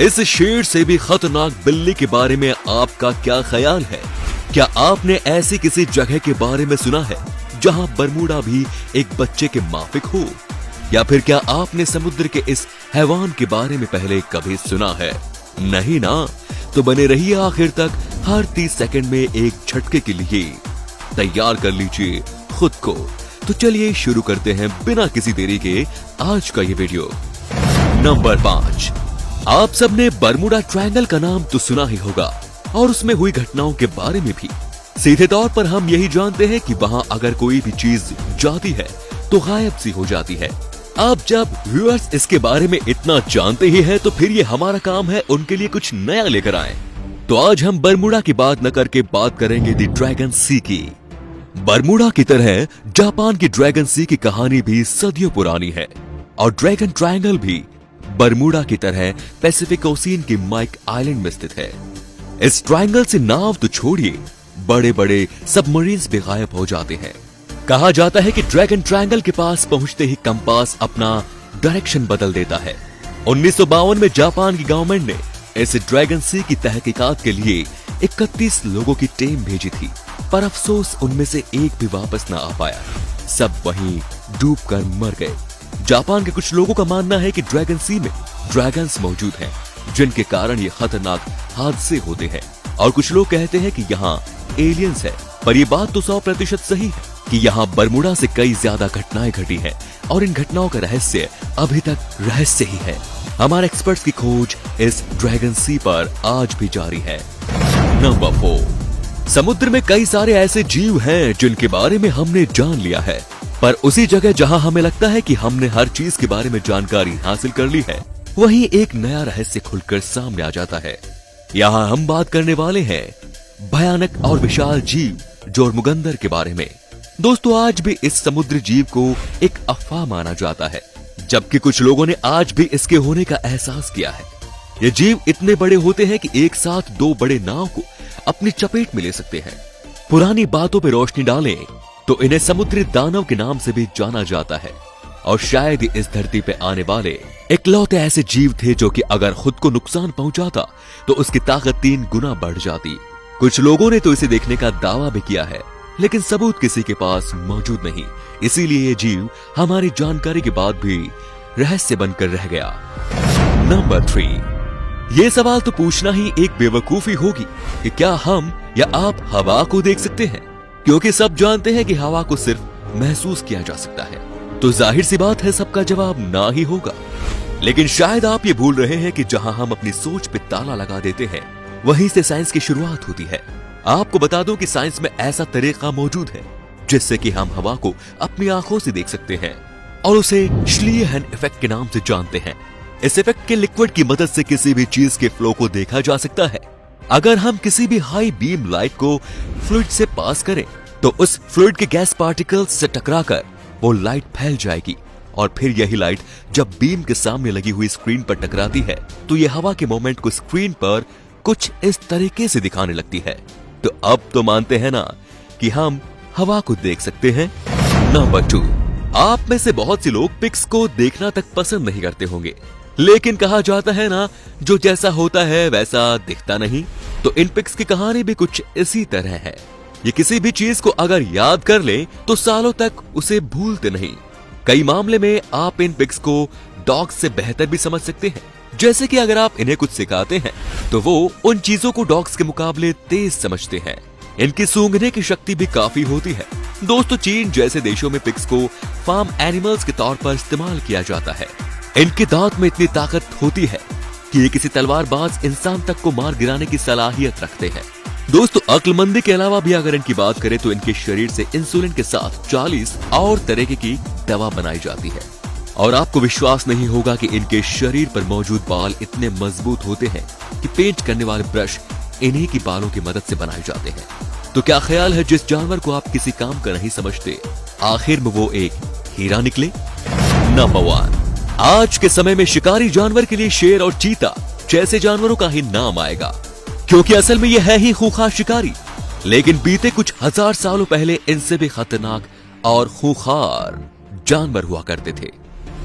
इस शेर से भी खतरनाक बिल्ली के बारे में आपका क्या ख्याल है? क्या आपने ऐसी किसी जगह के बारे में सुना है जहां बरमूडा भी एक बच्चे के माफिक हो? या फिर क्या आपने समुद्र के इस हैवान के बारे में पहले कभी सुना है? नहीं ना? तो बने रहिए आखिर तक। हर 30 सेकंड में एक झटके के लिए तैयार कर लीजिए खुद को। तो चलिए शुरू करते हैं बिना किसी देरी के आज का ये वीडियो। नंबर 5। आप सबने बरमूडा ट्रायंगल का नाम तो सुना ही होगा और उसमें हुई घटनाओं के बारे में भी। सीधे तौर पर हम यही जानते हैं कि वहां अगर कोई भी चीज जाती है तो गायब सी हो जाती है। अब जब व्यूअर्स इसके बारे में इतना जानते ही हैं, तो फिर ये हमारा काम है उनके लिए कुछ नया लेकर आए। तो आज हम बरमूडा की बात न करके बात करेंगे द ड्रैगन सी की। बरमूडा की तरह जापान की ड्रैगन सी की कहानी भी सदियों पुरानी है और ड्रैगन ट्रायंगल भी बरमूडा की तरह पैसिफिक ओशियन की माइक आइलैंड में स्थित है। इस ट्रायंगल से नाव तो छोड़िए, बड़े बड़े सबमरीन्स भी गायब हो जाते हैं। कहा जाता है कि ड्रैगन ट्रायंगल के पास पहुंचते ही कंपास अपना डायरेक्शन बदल देता है। 1952 में जापान की गवर्नमेंट ने इस ड्रैगन सी की तहकीकात के लिए 31 लोगों की टीम भेजी थी, पर अफसोस उनमें से एक भी वापस न आ पाया। सब वहीं डूबकर मर गए। जापान के कुछ लोगों का मानना है कि ड्रैगन सी में ड्रैगन्स मौजूद हैं, जिनके कारण ये खतरनाक हादसे होते हैं। और कुछ लोग कहते हैं कि यहाँ एलियंस है, पर ये बात तो 100% सही है कि यहाँ बरमूडा से कई ज्यादा घटनाएं घटी हैं और इन घटनाओं का रहस्य अभी तक रहस्य ही है। हमारे एक्सपर्ट्स की खोज इस ड्रैगन सी पर आज भी जारी है। नंबर 4। समुद्र में कई सारे ऐसे जीव हैं जिनके बारे में हमने जान लिया है, पर उसी जगह जहां हमें लगता है कि हमने हर चीज के बारे में जानकारी हासिल कर ली है, वहीं एक नया रहस्य खुलकर सामने आ जाता है। यहाँ हम बात करने वाले हैं भयानक और विशाल जीव जोरमुगंदर के बारे में। दोस्तों, आज भी इस समुद्री जीव को एक अफवाह माना जाता है, जबकि कुछ लोगों ने आज भी इसके होने का एहसास किया है। ये जीव इतने बड़े होते हैं कि एक साथ 2 बड़े नाव को अपनी चपेट में ले सकते हैं। पुरानी बातों पर रोशनी डालें तो इन्हें समुद्री दानव के नाम से भी जाना जाता है और शायद इस धरती पे आने वाले इकलौते ऐसे जीव थे जो कि अगर खुद को नुकसान पहुंचाता तो उसकी ताकत 3 गुना बढ़ जाती। कुछ लोगों ने तो इसे देखने का दावा भी किया है, लेकिन सबूत किसी के पास मौजूद नहीं। इसीलिए ये जीव हमारी जानकारी के बाद भी रहस्य बनकर रह गया। नंबर 3। ये सवाल तो पूछना ही एक बेवकूफी होगी कि क्या हम या आप हवा को देख सकते हैं, क्योंकि सब जानते हैं कि हवा को सिर्फ महसूस किया जा सकता है। तो जाहिर सी बात है सबका जवाब ना ही होगा। लेकिन शायद आप ये भूल रहे हैं कि जहां हम अपनी सोच पे ताला लगा देते हैं, वहीं से साइंस की शुरुआत होती है। आपको बता दूं कि साइंस में ऐसा तरीका मौजूद है जिससे कि हम हवा को अपनी आंखों से देख सकते हैं और उसे श्लीहन इफेक्ट के नाम से जानते हैं। इस इफेक्ट के लिक्विड की मदद से किसी भी चीज के फ्लो को देखा जा सकता है। अगर हम किसी भी हाई बीम लाइट को फ्लूइड से पास करें तो उस फ्लूइड के गैस पार्टिकल्स से टकराकर वो लाइट फैल जाएगी और फिर यही लाइट जब बीम के सामने लगी हुई स्क्रीन पर टकराती है तो ये हवा के मोमेंट को स्क्रीन पर कुछ इस तरीके से दिखाने लगती है। तो अब तो मानते हैं ना कि हम हवा को देख सकते हैं। नंबर 2। आप में से बहुत से लोग पिक्स को देखना तक पसंद नहीं करते होंगे, लेकिन कहा जाता है ना, जो जैसा होता है वैसा दिखता नहीं। तो इन पिक्स की कहानी भी कुछ इसी तरह है। ये किसी भी चीज को अगर याद कर ले तो सालों तक उसे भूलते नहीं। कई मामले में आप इन पिक्स को डॉग्स से बेहतर भी समझ सकते हैं। जैसे कि अगर आप इन्हें कुछ सिखाते हैं तो वो उन चीजों को डॉग्स के मुकाबले तेज समझते हैं। इनकी सूंघने की शक्ति भी काफी होती है। दोस्तों, चीन जैसे देशों में पिग्स को फार्म एनिमल्स के तौर पर इस्तेमाल किया जाता है। इनके दांत में इतनी ताकत होती है कि ये किसी तलवारबाज इंसान तक को मार गिराने की सलाहियत रखते हैं। दोस्तों, अक्लमंदी के अलावा भी अगर इनकी बात करें तो इनके शरीर से इंसुलिन के साथ 40 और तरह की दवा बनाई जाती है। और आपको विश्वास नहीं होगा कि इनके शरीर पर मौजूद बाल इतने मजबूत होते हैं कि पेंट करने वाले ब्रश इन्हीं की बालों की मदद से बनाए जाते हैं। तो क्या ख्याल है, जिस जानवर को आप किसी काम का नहीं समझते, आखिर में वो एक हीरा निकले? नंबर 1। आज के समय में शिकारी जानवर के लिए शेर और चीता जैसे जानवरों का ही नाम आएगा, क्योंकि असल में ये है ही खूंखार शिकारी। लेकिन बीते कुछ हजार सालों पहले इनसे भी खतरनाक और खूंखार जानवर हुआ करते थे,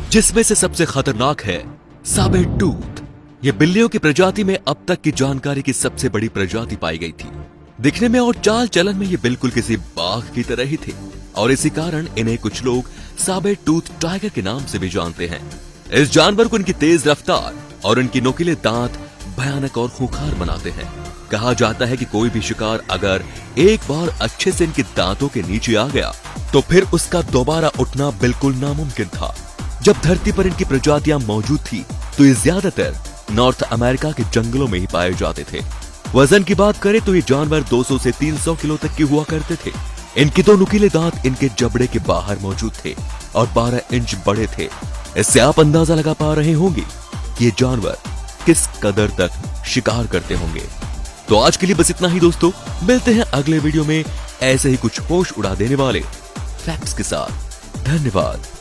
जिसमें से सबसे खतरनाक है साबर टूथ। ये बिल्लियों की प्रजाति में अब तक की जानकारी की सबसे बड़ी प्रजाति पाई गई थी। दिखने में और चाल चलन में ये बिल्कुल किसी बाघ की तरह ही थे और इसी कारण इन्हें कुछ लोग साबर टूथ टाइगर के नाम से भी जानते हैं। इस जानवर को इनकी तेज रफ्तार और इनके नुकीले दांत भयानक और खूंखार बनाते हैं। कहा जाता है कि कोई भी शिकार अगर एक बार अच्छे से इनके दांतों के नीचे आ गया तो फिर उसका दोबारा उठना बिल्कुल नामुमकिन था। जब धरती पर इनकी प्रजातियां मौजूद थी तो ये ज्यादातर नॉर्थ अमेरिका के जंगलों में ही पाए जाते थे। वजन की बात करें तो ये जानवर 200 से 300 किलो तक के हुआ करते थे। इनके दो नुकीले दांत इनके जबड़े के बाहर मौजूद थे और 12 इंच बड़े थे। इससे आप अंदाजा लगा पा रहे होंगे कि ये जानवर किस कदर तक शिकार करते होंगे। तो आज के लिए बस इतना ही दोस्तों, मिलते हैं अगले वीडियो में ऐसे ही कुछ होश उड़ा देने वाले फैक्ट्स के साथ। धन्यवाद।